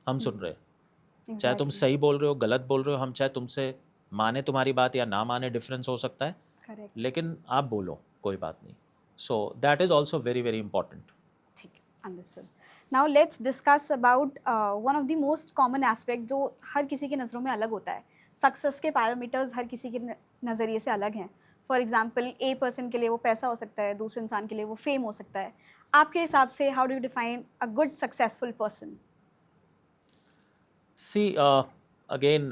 हम सुन रहे हैं। चाहे तुम सही बोल रहे हो, गलत बोल रहे हो, हम चाहे तुमसे माने तुम्हारी बात या ना माने, डिफरेंस हो सकता है, Correct. लेकिन आप बोलो, कोई बात नहीं। So that is also very very important. ठीक है, understood. Now let's discuss about one of the most common aspect जो हर किसी की नज़रों में अलग होता है। सक्सेस के पैरामीटर्स हर किसी के नज़रिए से अलग हैं। फॉर एग्जाम्पल, ए पर्सन के लिए वो पैसा हो सकता है, दूसरे इंसान के लिए वो फेम हो सकता है। आपके हिसाब से how do you define a good successful person? See again,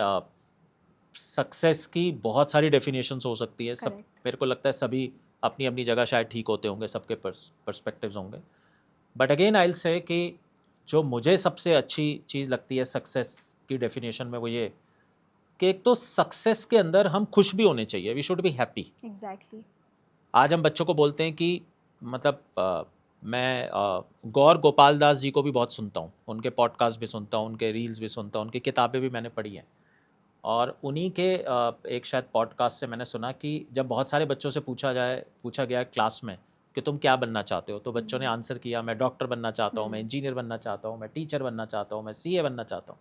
success की बहुत सारी डेफिनेशंस हो सकती है। सब Correct. मेरे को लगता है सभी अपनी अपनी जगह शायद ठीक होते होंगे, सबके पर्सपेक्टिव्स होंगे, but again I will say कि जो मुझे सबसे अच्छी चीज़ लगती है सक्सेस की डेफिनेशन में, वो ये कि एक तो सक्सेस के अंदर हम खुश भी होने चाहिए, we should be happy. Exactly. आज हम बच्चों को बोलते हैं कि मतलब मैं गौर गोपाल दास जी को भी बहुत सुनता हूँ, उनके पॉडकास्ट भी सुनता हूँ, उनके रील्स भी सुनता हूँ, उनकी किताबें भी मैंने पढ़ी हैं। और उन्हीं के एक शायद पॉडकास्ट से मैंने सुना कि जब बहुत सारे बच्चों से पूछा गया क्लास में कि तुम क्या बनना चाहते हो, तो बच्चों ने आंसर किया, मैं डॉक्टर बनना चाहता हूँ, मैं इंजीनियर बनना चाहता हूँ, मैं टीचर बनना चाहता हूँ, मैं CA बनना चाहता हूँ।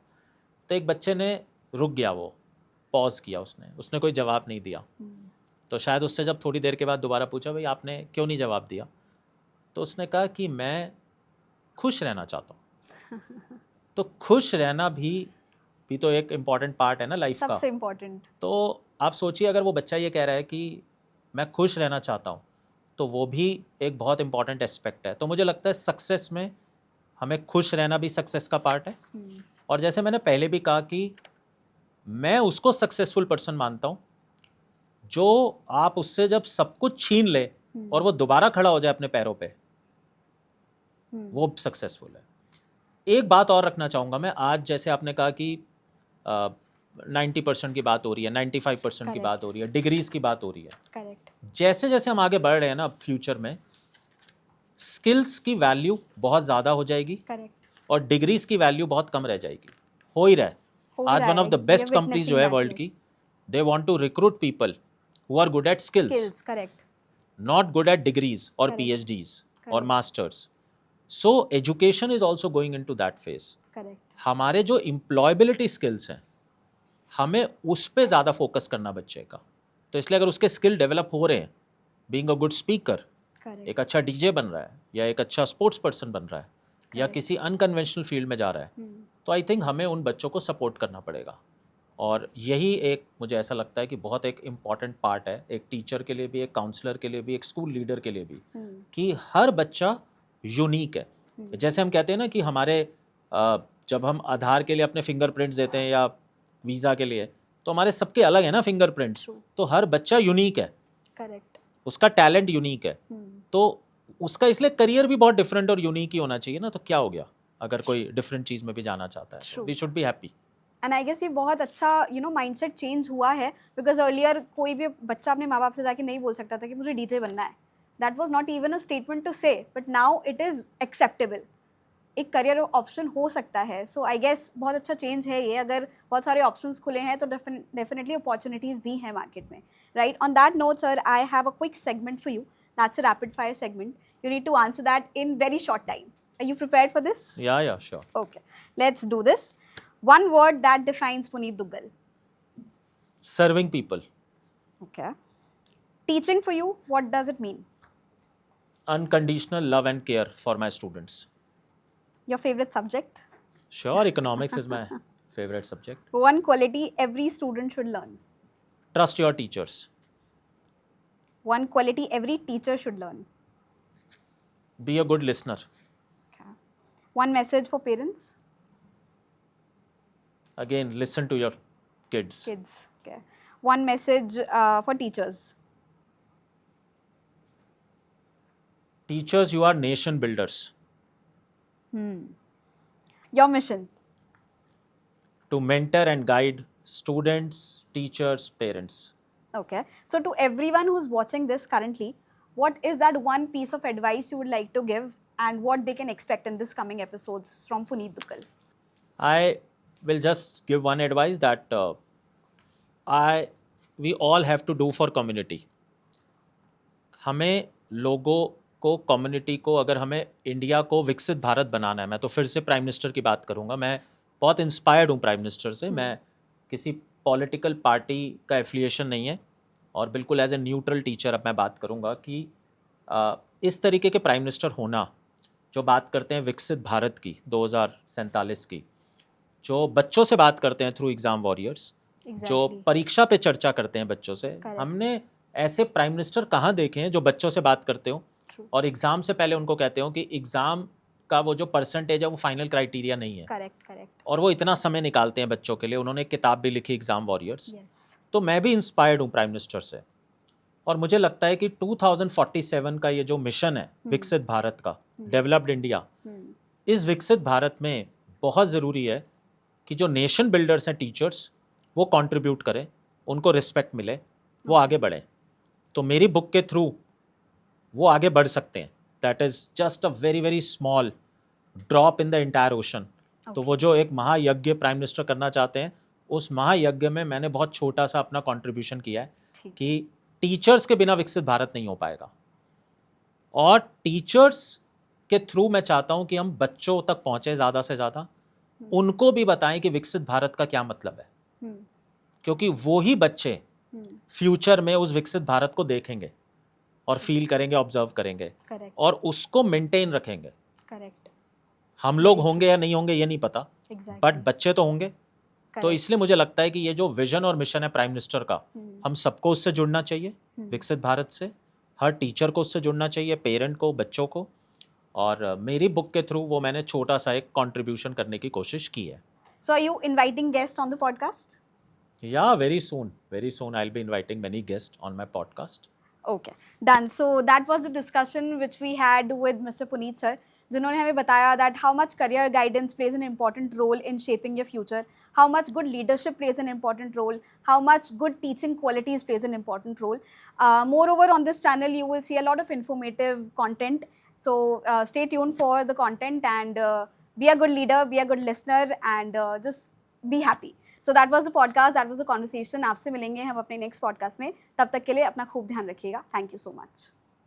तो एक बच्चे ने रुक गया, वो पॉज किया, उसने कोई जवाब नहीं दिया। तो शायद उससे जब थोड़ी देर के बाद दोबारा पूछा, भाई आपने क्यों नहीं जवाब दिया, तो उसने कहा कि मैं खुश रहना चाहता हूँ। तो खुश रहना भी तो एक इम्पॉर्टेंट पार्ट है ना लाइफ का, सबसे इम्पोर्टेंट। तो आप सोचिए, अगर वो बच्चा ये कह रहा है कि मैं खुश रहना चाहता हूँ, तो वो भी एक बहुत इम्पॉर्टेंट एस्पेक्ट है। तो मुझे लगता है सक्सेस में हमें खुश रहना भी सक्सेस का पार्ट है। और जैसे मैंने पहले भी कहा कि मैं उसको सक्सेसफुल पर्सन मानता हूँ जो आप उससे जब सब कुछ छीन ले और वो दोबारा खड़ा हो जाए अपने पैरों पे, वो सक्सेसफुल है। एक बात और रखना चाहूँगा मैं, आज जैसे आपने कहा कि 90% की बात हो रही है, 95% की बात हो रही है, डिग्रीज की बात हो रही है। करेक्ट। जैसे जैसे हम आगे बढ़ रहे हैं ना, फ्यूचर में स्किल्स की वैल्यू बहुत ज़्यादा हो जाएगी और डिग्रीज की वैल्यू बहुत कम रह जाएगी। हो ही रहा है। आज one of the best companies जो है वर्ल्ड की, they want to recruit people who are good at skills, correct, not good at degrees और PhDs और masters. So education is also going into that phase. Correct. हमारे जो employability skills हैं, हमें उस पर ज़्यादा फोकस करना बच्चे का। तो इसलिए अगर उसके स्किल डेवलप हो रहे हैं, बीइंग अ गुड स्पीकर, एक अच्छा DJ बन रहा है, या एक अच्छा स्पोर्ट्स पर्सन बन रहा है, या किसी अनकन्वेंशनल फील्ड में जा रहा है, तो आई थिंक हमें उन बच्चों को सपोर्ट करना पड़ेगा। और यही एक, मुझे ऐसा लगता है कि बहुत एक इम्पॉर्टेंट पार्ट है, एक टीचर के लिए भी, एक काउंसलर के लिए भी, एक स्कूल लीडर के लिए भी, कि हर बच्चा यूनिक है। जैसे हम कहते हैं ना कि हमारे जब हम आधार के लिए अपने फिंगरप्रिंट्स देते हैं या वीज़ा के लिए, तो हमारे सबके अलग है ना फिंगरप्रिंट्स। तो हर बच्चा यूनिक है, करेक्ट, उसका टैलेंट यूनिक है, तो उसका इसलिए करियर भी बहुत डिफरेंट और यूनिक ही होना चाहिए ना। तो क्या हो गया अगर कोई डिफरेंट चीज़ में भी जाना चाहता है, we should be happy. And I guess ये बहुत अच्छा माइंडसेट चेंज हुआ है, बिकॉज अर्लियर कोई भी बच्चा अपने माँ बाप से जाके नहीं बोल सकता था कि मुझे DJ बनना है। That was not even a statement to say, but now it is acceptable, एक करियर ऑप्शन हो सकता है। सो आई गेस बहुत अच्छा चेंज है ये। अगर बहुत सारे ऑप्शंस खुले हैं तो डेफिनेटली अपॉर्चुनिटीज़ भी हैं मार्केट में, right. On that note sir, I have a quick segment for you, that's a rapid fire segment. You need to answer that in very short time. Are you prepared for this? Yeah, sure. Okay, let's do this. One word that defines Puneet Duggal. Serving people. Okay. Teaching for you, what does it mean? Unconditional love and care for my students. Your favorite subject? Sure, economics is my favorite subject. One quality every student should learn. Trust your teachers. One quality every teacher should learn. Be a good listener. Okay. One message for parents? Again, listen to your kids. Okay. One message for teachers? Teachers, you are nation builders. Your mission? To mentor and guide students, teachers, parents. Okay. So to everyone who's watching this currently, what is that one piece of advice you would like to give, and what they can expect in this coming episodes from Puneet Duggal? I will just give one advice that we all have to do for community. हमें लोगों को, community को, अगर हमें India को विकसित भारत बनाना है, मैं तो फिर से प्राइम मिनिस्टर की बात करूँगा। मैं बहुत इंस्पायर्ड हूँ प्राइम मिनिस्टर से। मैं किसी पॉलिटिकल पार्टी का एफिलिएशन नहीं है, और बिल्कुल एज ए न्यूट्रल टीचर अब मैं बात करूँगा कि इस तरीके के प्राइम मिनिस्टर होना, जो बात करते हैं विकसित भारत की 2047 की, जो बच्चों से बात करते हैं थ्रू एग्ज़ाम वॉरियर्स, जो परीक्षा पे चर्चा करते हैं बच्चों से। हमने ऐसे प्राइम मिनिस्टर कहाँ देखे हैं जो बच्चों से बात करते हो और एग्ज़ाम से पहले उनको कहते हो कि एग्ज़ाम का वो जो परसेंटेज है वो फाइनल क्राइटेरिया नहीं है। करेक्ट। और वो इतना समय निकालते हैं बच्चों के लिए। उन्होंने एक किताब भी लिखी, एग्ज़ाम वॉरियर्स। तो मैं भी इंस्पायर्ड हूँ प्राइम मिनिस्टर से, और मुझे लगता है कि 2047 का ये जो मिशन है विकसित भारत का, डेवलप्ड इंडिया, इस विकसित भारत में बहुत ज़रूरी है कि जो नेशन बिल्डर्स हैं, टीचर्स, वो कंट्रीब्यूट करें, उनको रिस्पेक्ट मिले, वो आगे बढ़ें। तो मेरी बुक के थ्रू वो आगे बढ़ सकते हैं। That is just a very very small drop in the entire ocean. तो वो जो एक महायज्ञ प्राइम मिनिस्टर करना चाहते हैं, उस महायज्ञ में मैंने बहुत छोटा सा अपना कंट्रीब्यूशन किया है कि टीचर्स के बिना विकसित भारत नहीं हो पाएगा। और टीचर्स के थ्रू मैं चाहता हूं कि हम बच्चों तक पहुंचे ज़्यादा से ज़्यादा, उनको भी बताएं कि विकसित भारत का क्या मतलब है, क्योंकि वो ही बच्चे फ्यूचर में उस विकसित भारत को देखेंगे और फील करेंगे, ऑब्जर्व करेंगे, और उसको मेंटेन रखेंगे। हम लोग होंगे या नहीं होंगे ये नहीं पता, बट बच्चे तो होंगे। तो इसलिए मुझे लगता है कि ये जो विजन और मिशन है प्राइम मिनिस्टर का, हम सबको उससे जुड़ना चाहिए, विकसित भारत से। हर टीचर को उससे जुड़ना चाहिए, पेरेंट को, बच्चों को, और मेरी बुक के थ्रू वो मैंने छोटा सा एक कंट्रीब्यूशन करने की कोशिश की है. So, are you inviting guests on the podcast? Yeah, very soon I'll be inviting many guests on my podcast. Okay, done. So that was the discussion which we had with Mr. Puneet sir, जिन्होंने हमें बताया that how much career guidance plays an important role in shaping your future, how much good leadership plays an important role, how much good teaching qualities plays an important role. Moreover, on this channel, you will see a lot of informative content. So stay tuned for the content and be a good leader, be a good listener, and just be happy. So that was the podcast, that was the conversation. आपसे मिलेंगे हम अपने next podcast में. तब तक के लिए अपना खूब ध्यान रखिएगा. Thank you so much.